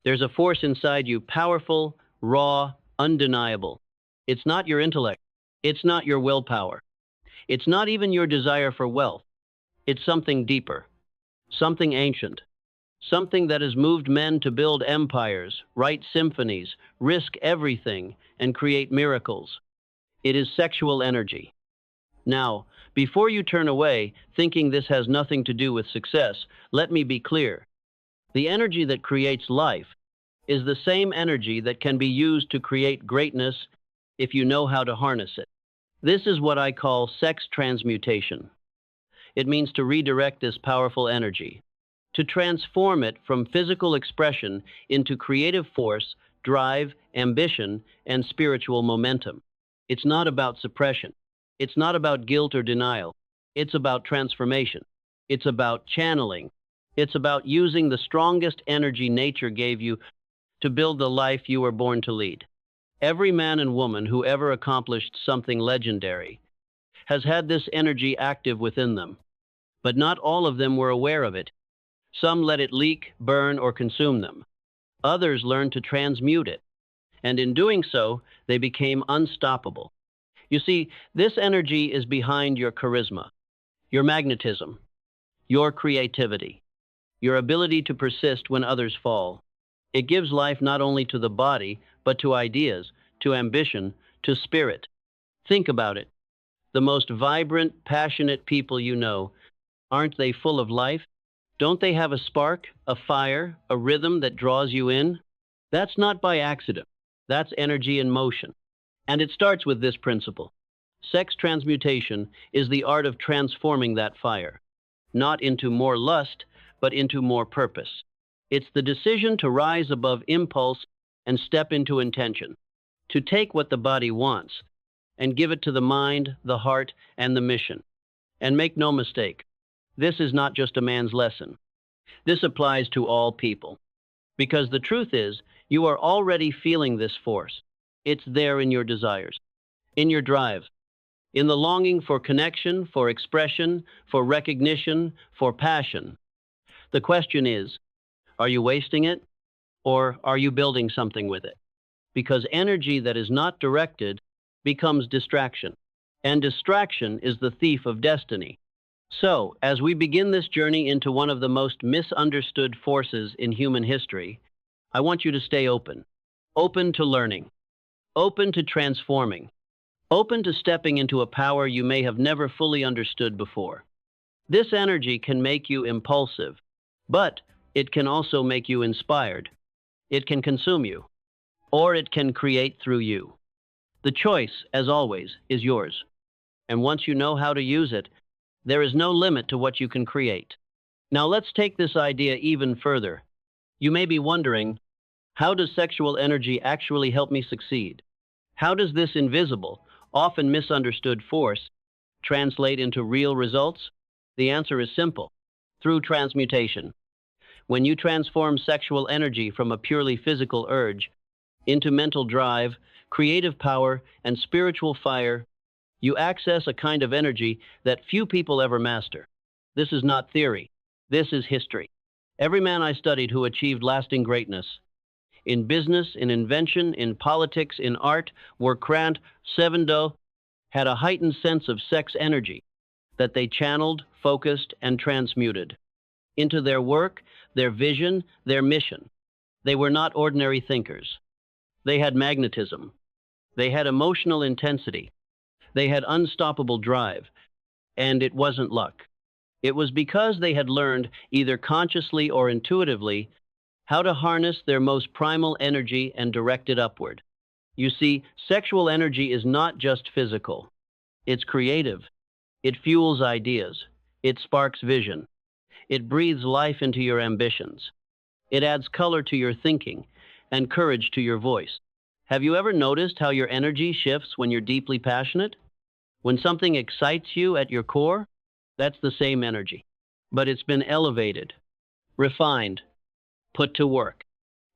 There's a force inside you, powerful, raw, undeniable. It's not your intellect. It's not your willpower. It's not even your desire for wealth. It's something deeper, something ancient, something that has moved men to build empires, write symphonies, risk everything, and create miracles. It is sexual energy. Now, before you turn away, thinking this has nothing to do with success, let me be clear. The energy that creates life is the same energy that can be used to create greatness if you know how to harness it. This is what I call sex transmutation. It means to redirect this powerful energy, to transform it from physical expression into creative force, drive, ambition, and spiritual momentum. It's not about suppression. It's not about guilt or denial. It's about transformation. It's about channeling. It's about using the strongest energy nature gave you to build the life you were born to lead. Every man and woman who ever accomplished something legendary has had this energy active within them, but not all of them were aware of it. Some let it leak, burn, or consume them. Others learned to transmute it, and in doing so, they became unstoppable. You see, this energy is behind your charisma, your magnetism, your creativity, your ability to persist when others fall. It gives life not only to the body, but to ideas, to ambition, to spirit. Think about it. The most vibrant, passionate people you know, aren't they full of life? Don't they have a spark, a fire, a rhythm that draws you in? That's not by accident. That's energy in motion. And it starts with this principle. Sex transmutation is the art of transforming that fire, not into more lust, but into more purpose. It's the decision to rise above impulse and step into intention, to take what the body wants and give it to the mind, the heart, and the mission. And make no mistake, this is not just a man's lesson. This applies to all people. Because the truth is, you are already feeling this force. It's there in your desires, in your drive, in the longing for connection, for expression, for recognition, for passion. The question is, are you wasting it, or are you building something with it? Because energy that is not directed becomes distraction, and distraction is the thief of destiny. So, as we begin this journey into one of the most misunderstood forces in human history, I want you to stay open. Open to learning. Open to transforming. Open to stepping into a power you may have never fully understood before. This energy can make you impulsive, but it can also make you inspired. It can consume you, or it can create through you. The choice, as always, is yours. And once you know how to use it, there is no limit to what you can create. Now let's take this idea even further. You may be wondering, how does sexual energy actually help me succeed? How does this invisible, often misunderstood force translate into real results? The answer is simple: through transmutation. When you transform sexual energy from a purely physical urge into mental drive, creative power, and spiritual fire, you access a kind of energy that few people ever master. This is not theory. This is history. Every man I studied who achieved lasting greatness, in business, in invention, in politics, in art, were Krant, Sevendo, had a heightened sense of sex energy that they channeled, focused, and transmuted into their work, their vision, their mission. They were not ordinary thinkers. They had magnetism. They had emotional intensity. They had unstoppable drive. And it wasn't luck. It was because they had learned, either consciously or intuitively, how to harness their most primal energy and direct it upward. You see, sexual energy is not just physical. It's creative. It fuels ideas. It sparks vision. It breathes life into your ambitions. It adds color to your thinking and courage to your voice. Have you ever noticed how your energy shifts when you're deeply passionate? When something excites you at your core, that's the same energy. But it's been elevated, refined, put to work.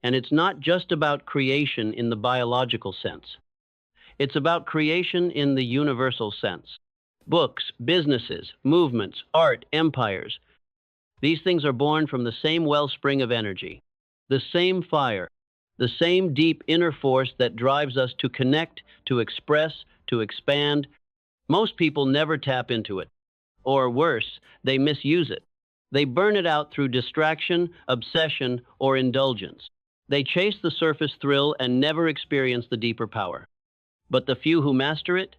And it's not just about creation in the biological sense. It's about creation in the universal sense. Books, businesses, movements, art, empires. These things are born from the same wellspring of energy. The same fire, the same deep inner force that drives us to connect, to express, to expand. Most people never tap into it. Or worse, they misuse it. They burn it out through distraction, obsession, or indulgence. They chase the surface thrill and never experience the deeper power. But the few who master it,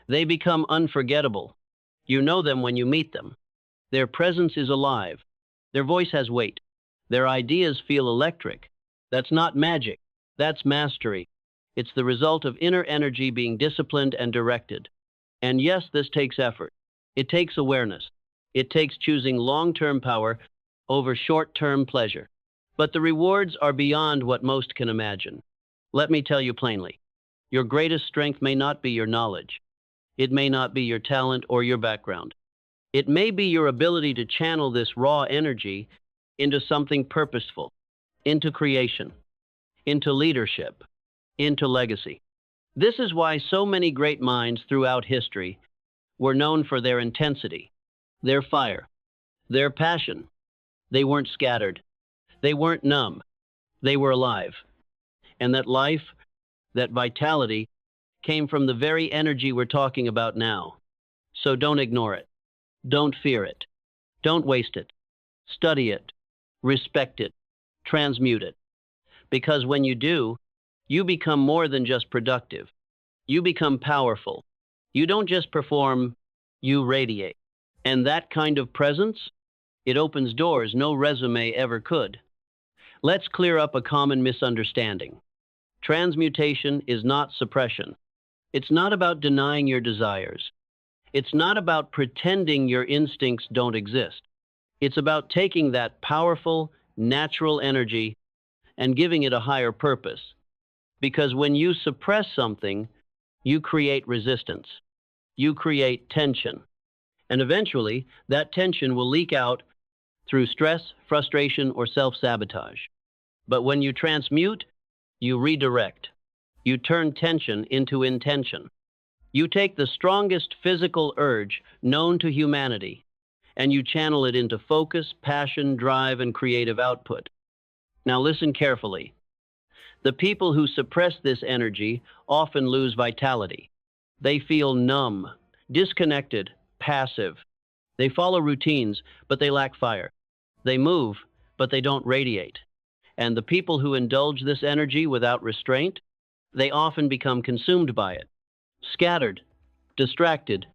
they become unforgettable. You know them when you meet them. Their presence is alive. Their voice has weight. Their ideas feel electric. That's not magic. That's mastery. It's the result of inner energy being disciplined and directed. And yes, this takes effort. It takes awareness. It takes choosing long-term power over short-term pleasure. But the rewards are beyond what most can imagine. Let me tell you plainly, your greatest strength may not be your knowledge. It may not be your talent or your background. It may be your ability to channel this raw energy into something purposeful, into creation, into leadership, into legacy. This is why so many great minds throughout history were known for their intensity, their fire, their passion. They weren't scattered. They weren't numb. They were alive. And that life, that vitality, came from the very energy we're talking about now. So don't ignore it. Don't fear it. Don't waste it. Study it. Respect it. Transmute it. Because when you do, you become more than just productive. You become powerful. You don't just perform, you radiate. And that kind of presence, it opens doors no resume ever could. Let's clear up a common misunderstanding. Transmutation is not suppression. It's not about denying your desires. It's not about pretending your instincts don't exist. It's about taking that powerful, natural energy and giving it a higher purpose. Because when you suppress something, you create resistance. You create tension. And eventually, that tension will leak out through stress, frustration, or self-sabotage. But when you transmute, you redirect. You turn tension into intention. You take the strongest physical urge known to humanity, and you channel it into focus, passion, drive, and creative output. Now listen carefully. The people who suppress this energy often lose vitality. They feel numb, disconnected, passive. They follow routines, but they lack fire. They move, but they don't radiate. And the people who indulge this energy without restraint, they often become consumed by it, scattered, distracted,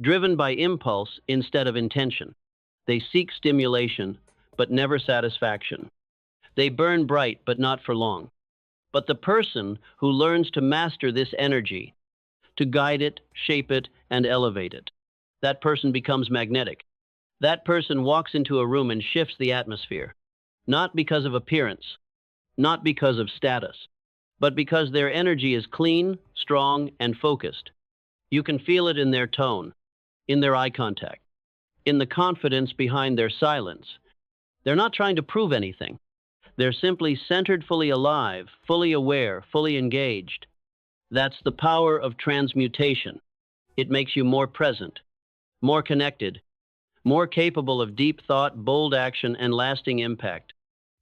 driven by impulse instead of intention. They seek stimulation, but never satisfaction. They burn bright, but not for long. But the person who learns to master this energy, to guide it, shape it, and elevate it, that person becomes magnetic. That person walks into a room and shifts the atmosphere, not because of appearance, not because of status, but because their energy is clean, strong, and focused. You can feel it in their tone, in their eye contact, in the confidence behind their silence. They're not trying to prove anything. They're simply centered, fully alive, fully aware, fully engaged. That's the power of transmutation. It makes you more present, more connected, more capable of deep thought, bold action, and lasting impact.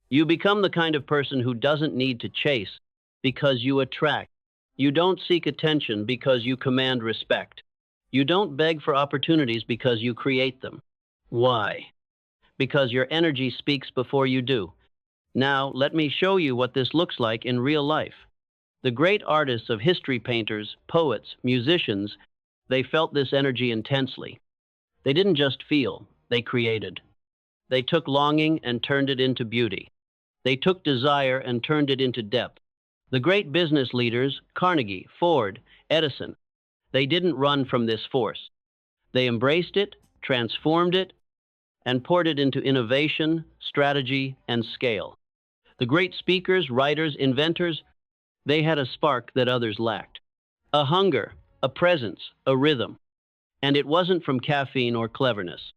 You become the kind of person who doesn't need to chase because you attract. You don't seek attention because you command respect. You don't beg for opportunities because you create them. Why? Because your energy speaks before you do. Now, let me show you what this looks like in real life. The great artists of history, painters, poets, musicians, they felt this energy intensely. They didn't just feel, they created. They took longing and turned it into beauty. They took desire and turned it into depth. The great business leaders, Carnegie, Ford, Edison, they didn't run from this force. They embraced it, transformed it, and poured it into innovation, strategy, and scale. The great speakers, writers, inventors, they had a spark that others lacked. A hunger, a presence, a rhythm. And it wasn't from caffeine or cleverness.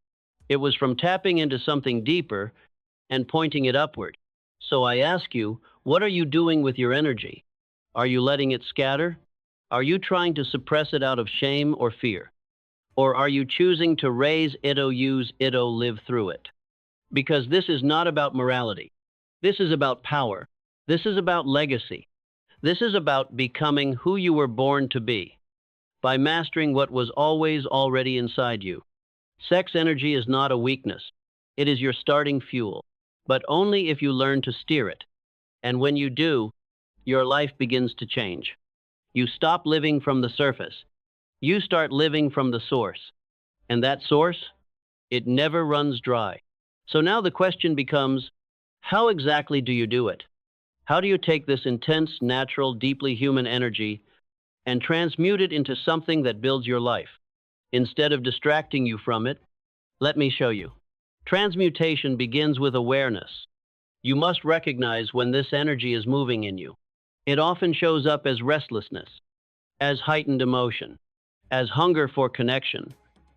It was from tapping into something deeper and pointing it upward. So I ask you, what are you doing with your energy? Are you letting it scatter? Are you trying to suppress it out of shame or fear? Or are you choosing to raise it, use it, live through it? Because this is not about morality. This is about power. This is about legacy. This is about becoming who you were born to be by mastering what was always already inside you. Sex energy is not a weakness. It is your starting fuel, but only if you learn to steer it. And when you do, your life begins to change. You stop living from the surface. You start living from the source. And that source, it never runs dry. So now the question becomes, how exactly do you do it? How do you take this intense, natural, deeply human energy and transmute it into something that builds your life? Instead of distracting you from it, let me show you. Transmutation begins with awareness. You must recognize when this energy is moving in you. It often shows up as restlessness, as heightened emotion, as hunger for connection,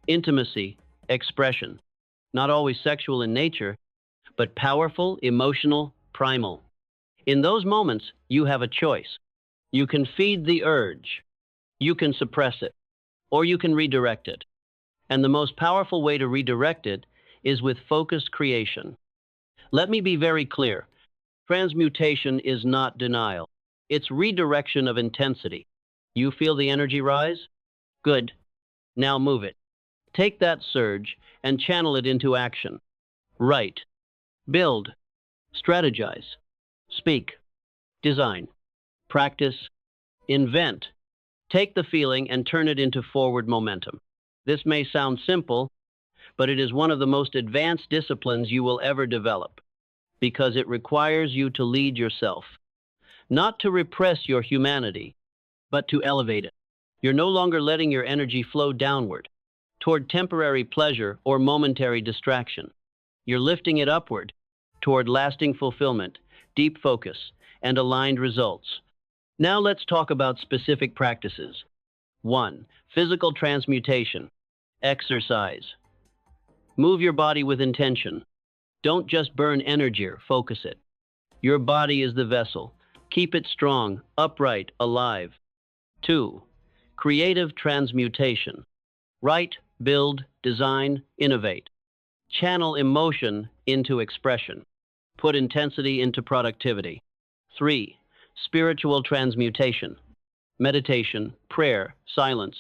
intimacy, expression. Not always sexual in nature, but powerful, emotional, primal. In those moments, you have a choice. You can feed the urge, you can suppress it, or you can redirect it. And the most powerful way to redirect it is with focused creation. Let me be very clear. Transmutation is not denial. It's redirection of intensity. You feel the energy rise? Good. Now move it. Take that surge and channel it into action. Write, build, strategize, speak, design, practice, invent. Take the feeling and turn it into forward momentum. This may sound simple, but it is one of the most advanced disciplines you will ever develop because it requires you to lead yourself, not to repress your humanity, but to elevate it. You're no longer letting your energy flow downward toward temporary pleasure or momentary distraction. You're lifting it upward toward lasting fulfillment, deep focus, and aligned results. Now let's talk about specific practices. 1. Physical transmutation. Exercise. Move your body with intention. Don't just burn energy, focus it. Your body is the vessel. Keep it strong, upright, alive. 2. Creative transmutation. Write, build, design, innovate. Channel emotion into expression. Put intensity into productivity. 3. Spiritual transmutation. Meditation, prayer, silence.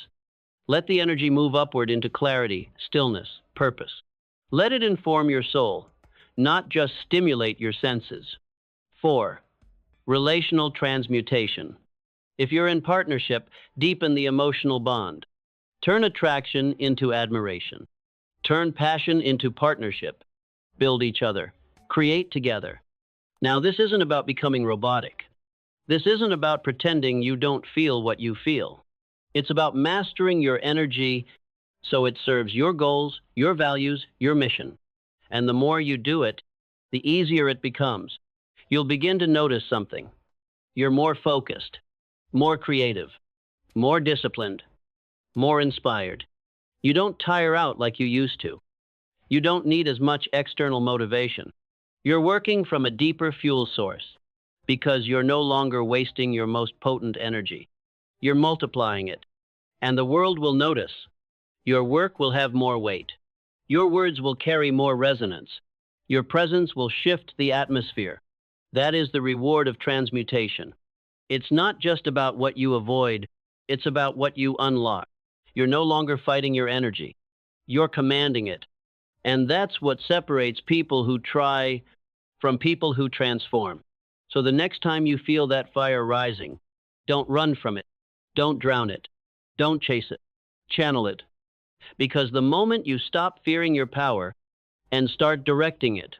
Let the energy move upward into clarity, stillness, purpose. Let it inform your soul, not just stimulate your senses. 4. Relational transmutation. If you're in partnership, deepen the emotional bond. Turn attraction into admiration. Turn passion into partnership. Build each other. Create together. Now, this isn't about becoming robotic. This isn't about pretending you don't feel what you feel. It's about mastering your energy so it serves your goals, your values, your mission. And the more you do it, the easier it becomes. You'll begin to notice something. You're more focused, more creative, more disciplined, more inspired. You don't tire out like you used to. You don't need as much external motivation. You're working from a deeper fuel source because you're no longer wasting your most potent energy. You're multiplying it, and the world will notice. Your work will have more weight. Your words will carry more resonance. Your presence will shift the atmosphere. That is the reward of transmutation. It's not just about what you avoid, it's about what you unlock. You're no longer fighting your energy. You're commanding it. And that's what separates people who try from people who transform. So the next time you feel that fire rising, don't run from it. Don't drown it. Don't chase it. Channel it. Because the moment you stop fearing your power and start directing it,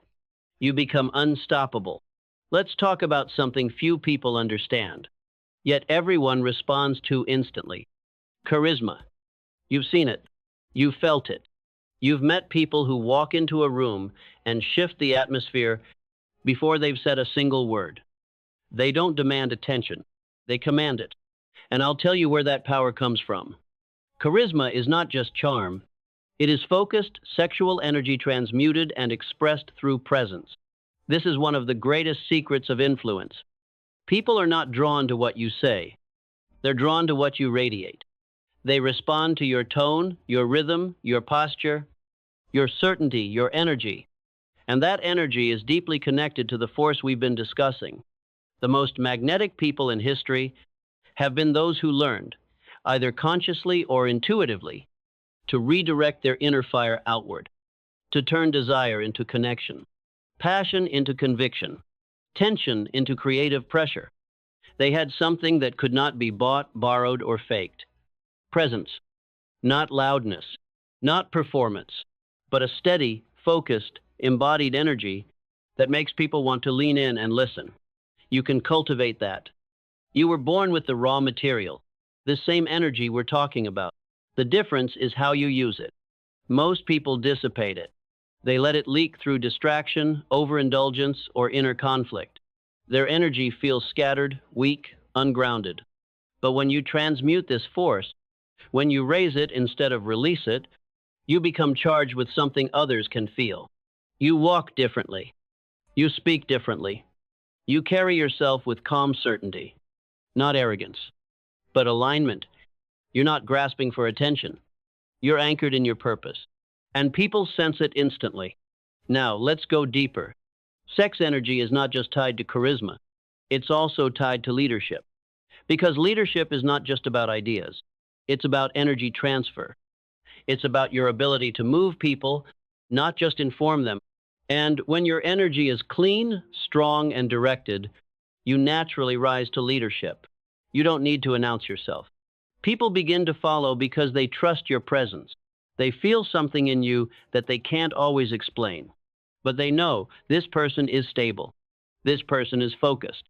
you become unstoppable. Let's talk about something few people understand, yet everyone responds to instantly. Charisma. You've seen it. You've felt it. You've met people who walk into a room and shift the atmosphere before they've said a single word. They don't demand attention. They command it. And I'll tell you where that power comes from. Charisma is not just charm. It is focused, sexual energy transmuted and expressed through presence. This is one of the greatest secrets of influence. People are not drawn to what you say. They're drawn to what you radiate. They respond to your tone, your rhythm, your posture, your certainty, your energy. And that energy is deeply connected to the force we've been discussing. The most magnetic people in history have been those who learned, either consciously or intuitively, to redirect their inner fire outward, to turn desire into connection, passion into conviction, tension into creative pressure. They had something that could not be bought, borrowed, or faked. Presence, not loudness, not performance, but a steady, focused, embodied energy that makes people want to lean in and listen. You can cultivate that. You were born with the raw material, this same energy we're talking about. The difference is how you use it. Most people dissipate it. They let it leak through distraction, overindulgence, or inner conflict. Their energy feels scattered, weak, ungrounded. But when you transmute this force, when you raise it instead of release it, you become charged with something others can feel. You walk differently. You speak differently. You carry yourself with calm certainty, not arrogance, but alignment. You're not grasping for attention. You're anchored in your purpose. And people sense it instantly. Now, let's go deeper. Sex energy is not just tied to charisma. It's also tied to leadership. Because leadership is not just about ideas. It's about energy transfer. It's about your ability to move people, not just inform them. And when your energy is clean, strong, and directed, you naturally rise to leadership. You don't need to announce yourself. People begin to follow because they trust your presence. They feel something in you that they can't always explain. But they know this person is stable. This person is focused.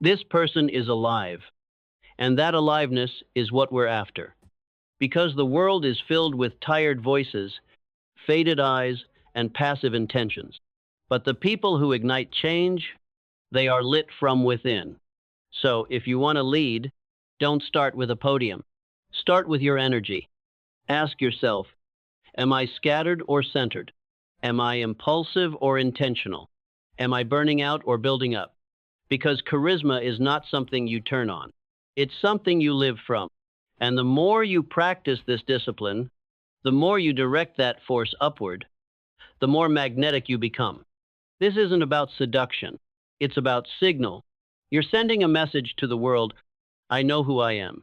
This person is alive. And that aliveness is what we're after. Because the world is filled with tired voices, faded eyes, and passive intentions. But the people who ignite change, they are lit from within. So if you want to lead, don't start with a podium. Start with your energy. Ask yourself, am I scattered or centered? Am I impulsive or intentional? Am I burning out or building up? Because charisma is not something you turn on. It's something you live from. And the more you practice this discipline, the more you direct that force upward, the more magnetic you become. This isn't about seduction. It's about signal. You're sending a message to the world. I know who I am.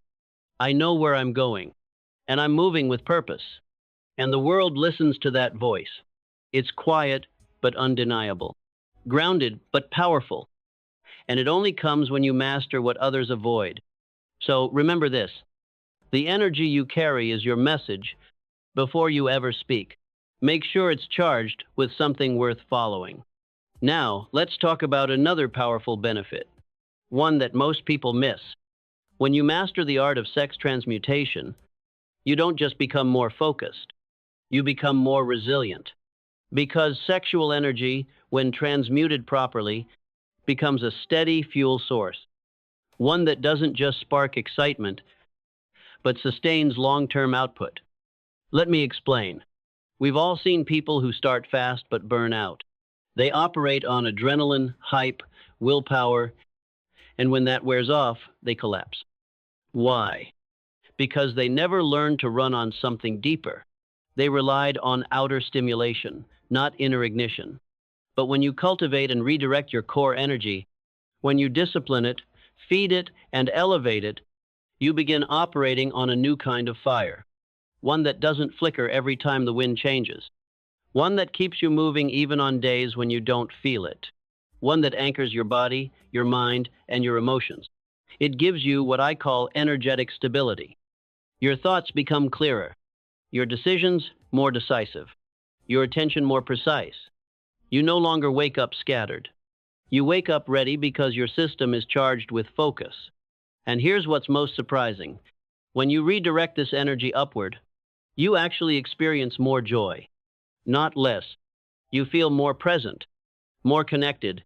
I know where I'm going. And I'm moving with purpose. And the world listens to that voice. It's quiet, but undeniable. Grounded, but powerful. And it only comes when you master what others avoid. So remember this. The energy you carry is your message before you ever speak. Make sure it's charged with something worth following. Now, let's talk about another powerful benefit, one that most people miss. When you master the art of sex transmutation, you don't just become more focused, you become more resilient. Because sexual energy, when transmuted properly, becomes a steady fuel source, one that doesn't just spark excitement, but sustains long-term output. Let me explain. We've all seen people who start fast but burn out. They operate on adrenaline, hype, willpower, and when that wears off, they collapse. Why? Because they never learned to run on something deeper. They relied on outer stimulation, not inner ignition. But when you cultivate and redirect your core energy, when you discipline it, feed it, and elevate it, you begin operating on a new kind of fire. One that doesn't flicker every time the wind changes. One that keeps you moving even on days when you don't feel it. One that anchors your body, your mind, and your emotions. It gives you what I call energetic stability. Your thoughts become clearer. Your decisions more decisive. Your attention more precise. You no longer wake up scattered. You wake up ready because your system is charged with focus. And here's what's most surprising. When you redirect this energy upward, you actually experience more joy, not less. You feel more present, more connected,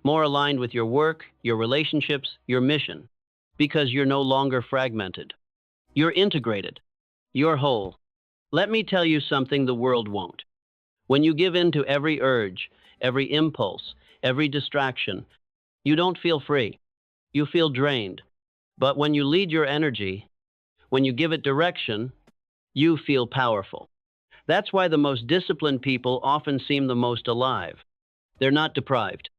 more aligned with your work, your relationships, your mission, because you're no longer fragmented. You're integrated. You're whole. Let me tell you something the world won't. When you give in to every urge, every impulse, every distraction, you don't feel free. You feel drained. But when you lead your energy, when you give it direction, you feel powerful. That's why the most disciplined people often seem the most alive. They're not deprived.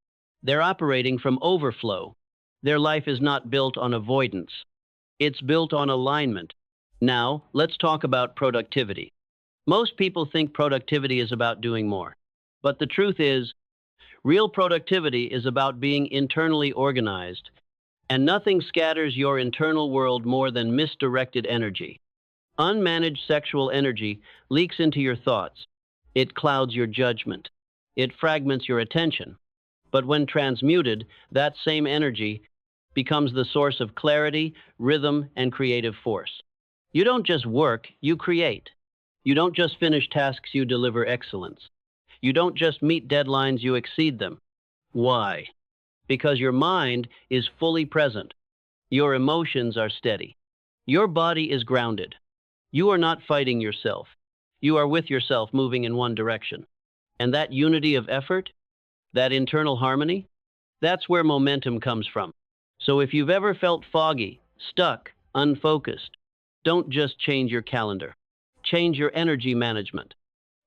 They're operating from overflow. Their life is not built on avoidance. It's built on alignment. Now, let's talk about productivity. Most people think productivity is about doing more. But the truth is, real productivity is about being internally organized, and nothing scatters your internal world more than misdirected energy. Unmanaged sexual energy leaks into your thoughts. It clouds your judgment. It fragments your attention. But when transmuted, that same energy becomes the source of clarity, rhythm, and creative force. You don't just work, you create. You don't just finish tasks, you deliver excellence. You don't just meet deadlines, you exceed them. Why? Because your mind is fully present. Your emotions are steady. Your body is grounded. You are not fighting yourself. You are with yourself moving in one direction. And that unity of effort, that internal harmony, that's where momentum comes from. So if you've ever felt foggy, stuck, unfocused, don't just change your calendar. Change your energy management.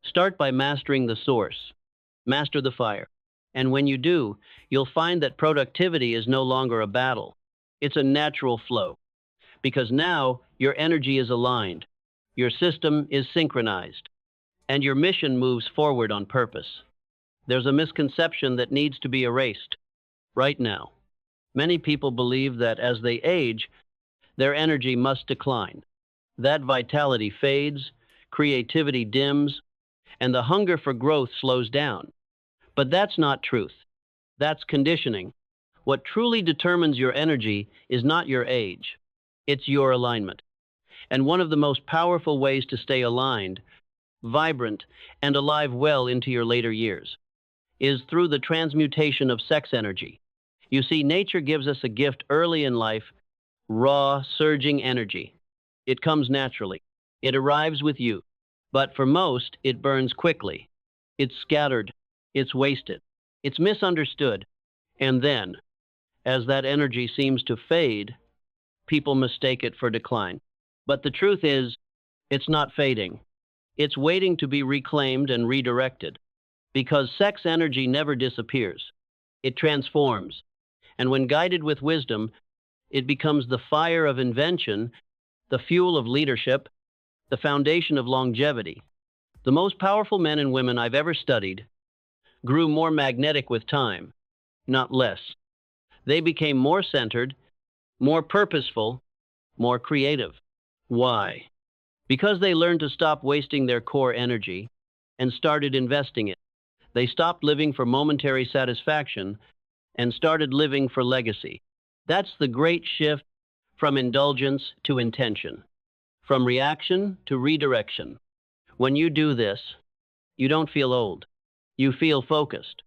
Start by mastering the source. Master the fire. And when you do, you'll find that productivity is no longer a battle. It's a natural flow. Because now your energy is aligned, your system is synchronized, and your mission moves forward on purpose. There's a misconception that needs to be erased right now. Many people believe that as they age, their energy must decline. That vitality fades, creativity dims, and the hunger for growth slows down. But that's not truth. That's conditioning. What truly determines your energy is not your age. It's your alignment. And one of the most powerful ways to stay aligned, vibrant, and alive well into your later years is through the transmutation of sex energy. You see, nature gives us a gift early in life, raw, surging energy. It comes naturally. It arrives with youth. But for most, it burns quickly. It's scattered. It's wasted. It's misunderstood. And then, as that energy seems to fade, people mistake it for decline. But the truth is, it's not fading. It's waiting to be reclaimed and redirected. Because sex energy never disappears. It transforms. And when guided with wisdom, it becomes the fire of invention, the fuel of leadership, the foundation of longevity. The most powerful men and women I've ever studied grew more magnetic with time, not less. They became more centered, more purposeful, more creative. Why? Because they learned to stop wasting their core energy and started investing it. They stopped living for momentary satisfaction and started living for legacy. That's the great shift from indulgence to intention, from reaction to redirection. When you do this, you don't feel old. You feel focused.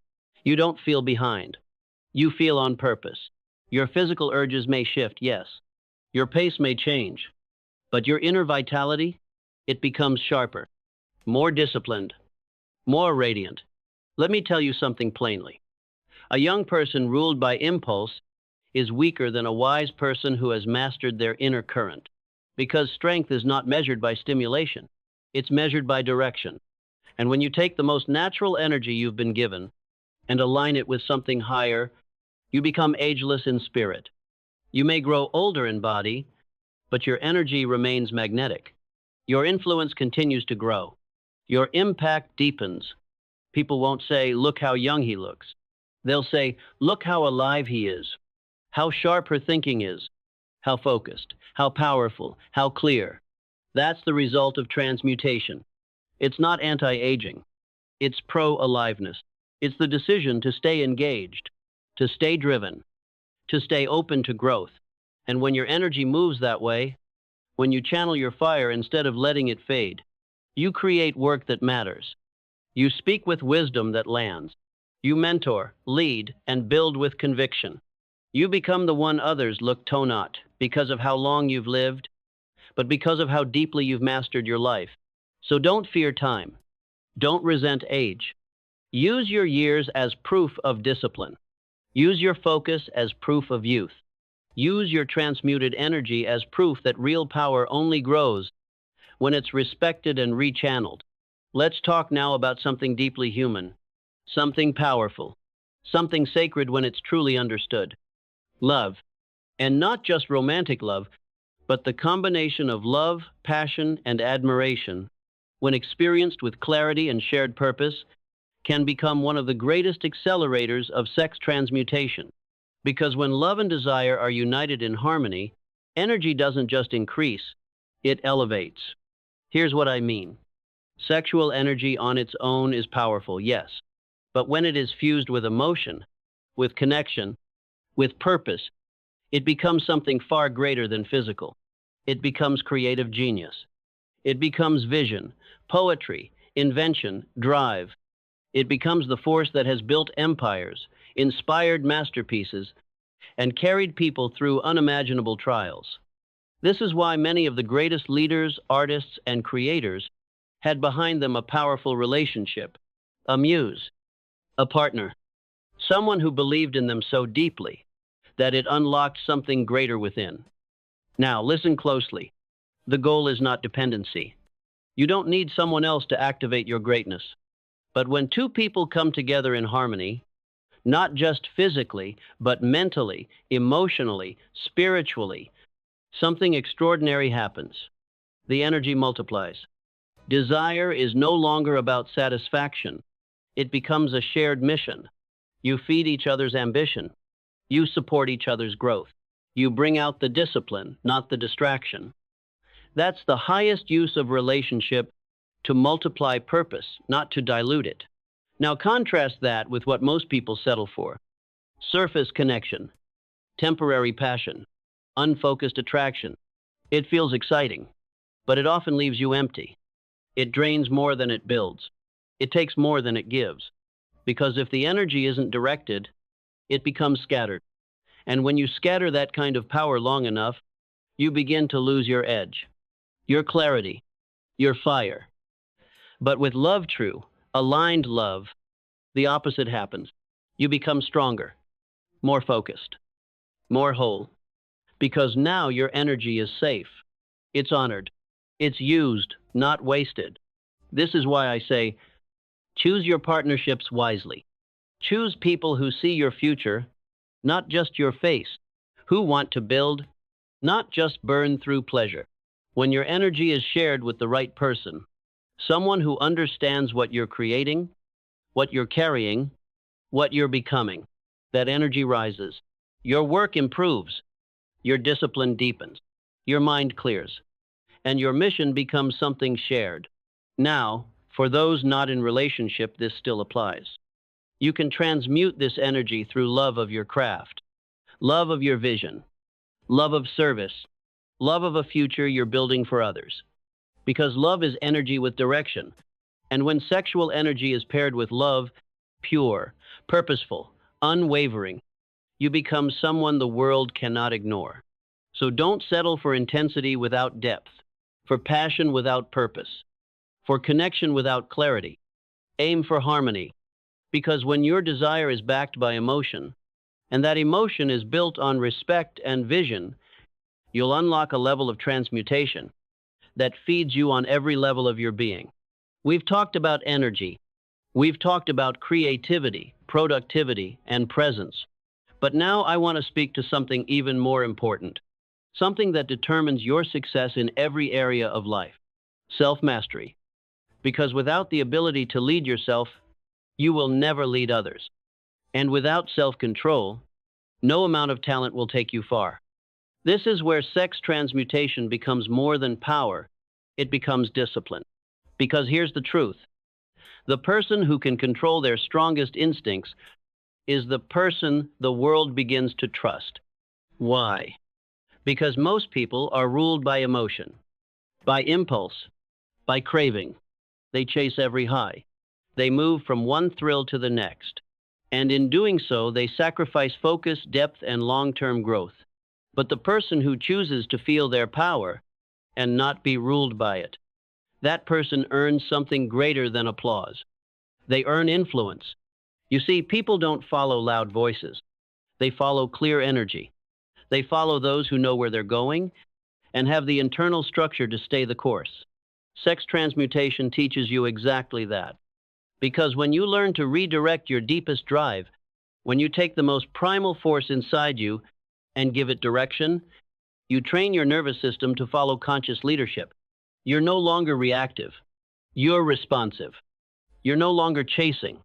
You don't feel behind. You feel on purpose. Your physical urges may shift, yes. Your pace may change. But your inner vitality, it becomes sharper, more disciplined, more radiant. Let me tell you something plainly. A young person ruled by impulse is weaker than a wise person who has mastered their inner current. Because strength is not measured by stimulation. It's measured by direction. And when you take the most natural energy you've been given and align it with something higher, you become ageless in spirit. You may grow older in body, but your energy remains magnetic. Your influence continues to grow. Your impact deepens. People won't say, "Look how young he looks." They'll say, "Look how alive he is, how sharp her thinking is, how focused, how powerful, how clear." That's the result of transmutation. It's not anti-aging. It's pro-aliveness. It's the decision to stay engaged, to stay driven, to stay open to growth. And when your energy moves that way, when you channel your fire instead of letting it fade, you create work that matters. You speak with wisdom that lands. You mentor, lead, and build with conviction. You become the one others look to not because of how long you've lived, but because of how deeply you've mastered your life. So don't fear time. Don't resent age. Use your years as proof of discipline. Use your focus as proof of youth. Use your transmuted energy as proof that real power only grows when it's respected and rechanneled. Let's talk now about something deeply human, something powerful, something sacred when it's truly understood. Love, and not just romantic love, but the combination of love, passion, and admiration, when experienced with clarity and shared purpose, can become one of the greatest accelerators of sex transmutation. Because when love and desire are united in harmony, energy doesn't just increase, it elevates. Here's what I mean. Sexual energy on its own is powerful, yes, but when it is fused with emotion, with connection, with purpose, it becomes something far greater than physical. It becomes creative genius. It becomes vision, poetry, invention, drive. It becomes the force that has built empires, inspired masterpieces, and carried people through unimaginable trials. This is why many of the greatest leaders, artists, and creators had behind them a powerful relationship, a muse, a partner, someone who believed in them so deeply that it unlocked something greater within. Now, listen closely. The goal is not dependency. You don't need someone else to activate your greatness. But when two people come together in harmony, not just physically, but mentally, emotionally, spiritually, something extraordinary happens. The energy multiplies. Desire is no longer about satisfaction. It becomes a shared mission. You feed each other's ambition. You support each other's growth. You bring out the discipline, not the distraction. That's the highest use of relationship, to multiply purpose, not to dilute it. Now contrast that with what most people settle for. Surface connection, temporary passion, unfocused attraction. It feels exciting, but it often leaves you empty. It drains more than it builds. It takes more than it gives. Because if the energy isn't directed, it becomes scattered. And when you scatter that kind of power long enough, you begin to lose your edge, your clarity, your fire. But with love true, aligned love, the opposite happens. You become stronger, more focused, more whole. Because now your energy is safe. It's honored. It's used, not wasted. This is why I say, choose your partnerships wisely. Choose people who see your future, not just your face, who want to build, not just burn through pleasure. When your energy is shared with the right person, someone who understands what you're creating, what you're carrying, what you're becoming, that energy rises. Your work improves, your discipline deepens, your mind clears, and your mission becomes something shared. Now, for those not in relationship, this still applies. You can transmute this energy through love of your craft, love of your vision, love of service, love of a future you're building for others. Because love is energy with direction. And when sexual energy is paired with love, pure, purposeful, unwavering, you become someone the world cannot ignore. So don't settle for intensity without depth, for passion without purpose, for connection without clarity. Aim for harmony, because when your desire is backed by emotion, and that emotion is built on respect and vision, you'll unlock a level of transmutation that feeds you on every level of your being. We've talked about energy. We've talked about creativity, productivity, and presence. But now I want to speak to something even more important, something that determines your success in every area of life: self-mastery. Because without the ability to lead yourself, you will never lead others. And without self-control, no amount of talent will take you far. This is where sex transmutation becomes more than power, it becomes discipline. Because here's the truth. The person who can control their strongest instincts is the person the world begins to trust. Why? Because most people are ruled by emotion, by impulse, by craving. They chase every high. They move from one thrill to the next. And in doing so, they sacrifice focus, depth, and long-term growth. But the person who chooses to feel their power and not be ruled by it, that person earns something greater than applause. They earn influence. You see, people don't follow loud voices. They follow clear energy. They follow those who know where they're going and have the internal structure to stay the course. Sex transmutation teaches you exactly that. Because when you learn to redirect your deepest drive, when you take the most primal force inside you and give it direction, you train your nervous system to follow conscious leadership. You're no longer reactive. You're responsive. You're no longer chasing.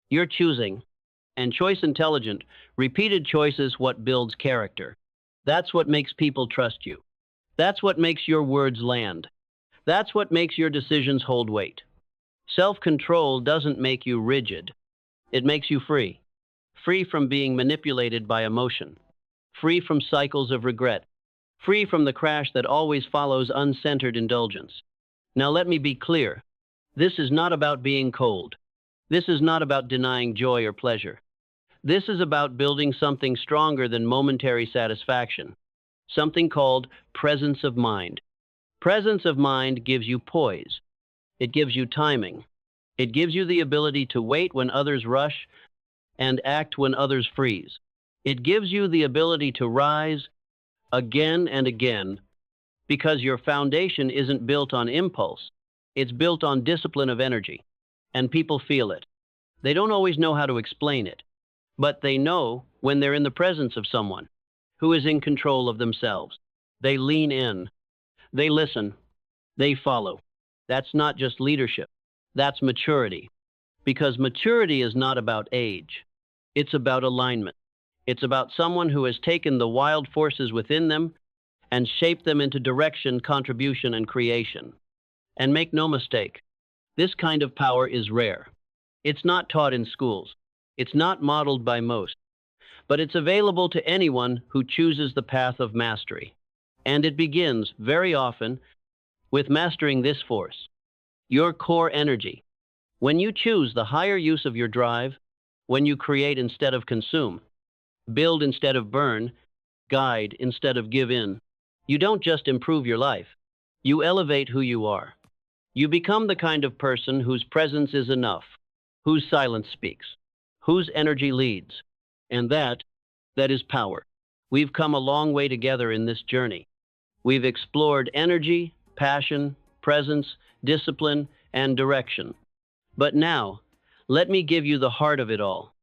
You're choosing. And choice intelligent, repeated choice is what builds character. That's what makes people trust you. That's what makes your words land. That's what makes your decisions hold weight. Self-control doesn't make you rigid. It makes you free. Free from being manipulated by emotion. Free from cycles of regret. Free from the crash that always follows uncentered indulgence. Now let me be clear. This is not about being cold. This is not about denying joy or pleasure. This is about building something stronger than momentary satisfaction. Something called presence of mind. Presence of mind gives you poise. It gives you timing. It gives you the ability to wait when others rush and act when others freeze. It gives you the ability to rise again and again because your foundation isn't built on impulse. It's built on discipline of energy, and people feel it. They don't always know how to explain it, but they know when they're in the presence of someone who is in control of themselves. They lean in, they listen, they follow. That's not just leadership, that's maturity. Because maturity is not about age, it's about alignment. It's about someone who has taken the wild forces within them and shaped them into direction, contribution, and creation. And make no mistake, this kind of power is rare. It's not taught in schools. It's not modeled by most. But it's available to anyone who chooses the path of mastery. And it begins, very often, with mastering this force, your core energy. When you choose the higher use of your drive, when you create instead of consume, build instead of burn, guide instead of give in, you don't just improve your life, you elevate who you are. You become the kind of person whose presence is enough, whose silence speaks, whose energy leads. And that is power. We've come a long way together in this journey. We've explored energy, passion, presence, discipline, and direction. But now, let me give you the heart of it all.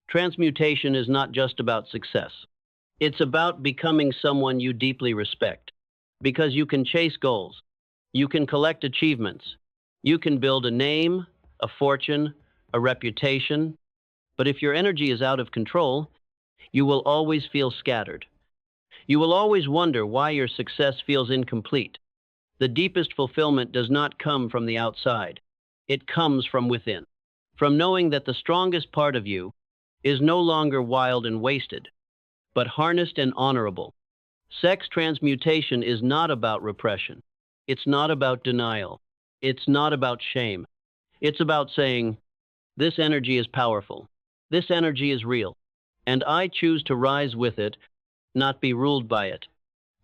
Transmutation is not just about success. It's about becoming someone you deeply respect. Because you can chase goals. You can collect achievements. You can build a name, a fortune, a reputation. But if your energy is out of control, you will always feel scattered. You will always wonder why your success feels incomplete. The deepest fulfillment does not come from the outside. It comes from within. From knowing that the strongest part of you is no longer wild and wasted, but harnessed and honorable. Sex transmutation is not about repression. It's not about denial. It's not about shame. It's about saying, this energy is powerful. This energy is real. And I choose to rise with it, not be ruled by it.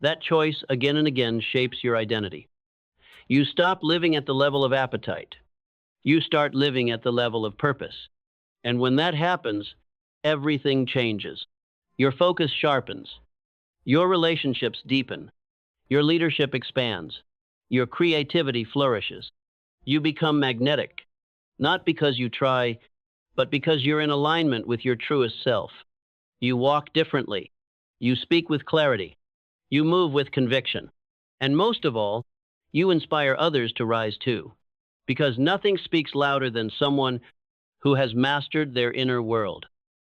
That choice again and again shapes your identity. You stop living at the level of appetite. You start living at the level of purpose. And when that happens, everything changes. Your focus sharpens. Your relationships deepen. Your leadership expands. Your creativity flourishes. You become magnetic, not because you try, but because you're in alignment with your truest self. You walk differently. You speak with clarity. You move with conviction. And most of all, you inspire others to rise too. Because nothing speaks louder than someone who has mastered their inner world.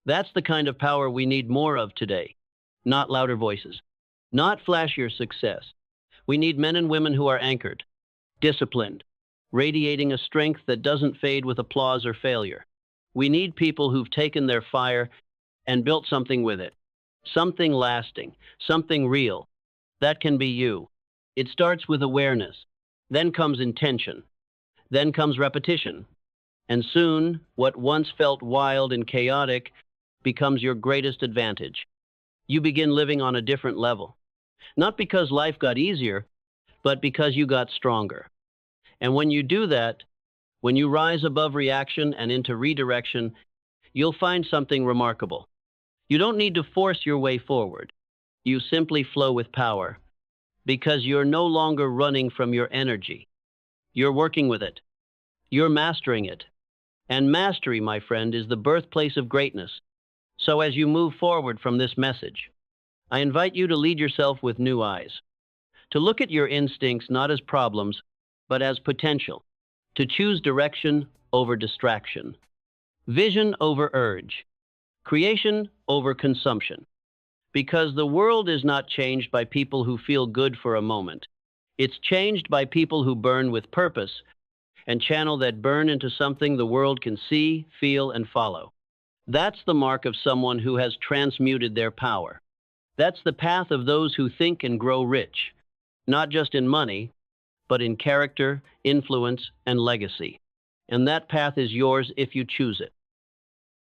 That's the kind of power we need more of today. Not louder voices. Not flashier success. We need men and women who are anchored, disciplined, radiating a strength that doesn't fade with applause or failure. We need people who've taken their fire and built something with it. Something lasting, something real. That can be you. It starts with awareness. Then comes intention. Then comes repetition. And soon, what once felt wild and chaotic becomes your greatest advantage. You begin living on a different level. Not because life got easier, but because you got stronger. And when you do that, when you rise above reaction and into redirection, you'll find something remarkable. You don't need to force your way forward. You simply flow with power, because you're no longer running from your energy. You're working with it. You're mastering it. And mastery, my friend, is the birthplace of greatness. So as you move forward from this message, I invite you to lead yourself with new eyes, to look at your instincts not as problems, but as potential, to choose direction over distraction, vision over urge, creation over consumption. Because the world is not changed by people who feel good for a moment. It's changed by people who burn with purpose and channel that burn into something the world can see, feel, and follow. That's the mark of someone who has transmuted their power. That's the path of those who think and grow rich, not just in money, but in character, influence, and legacy. And that path is yours if you choose it.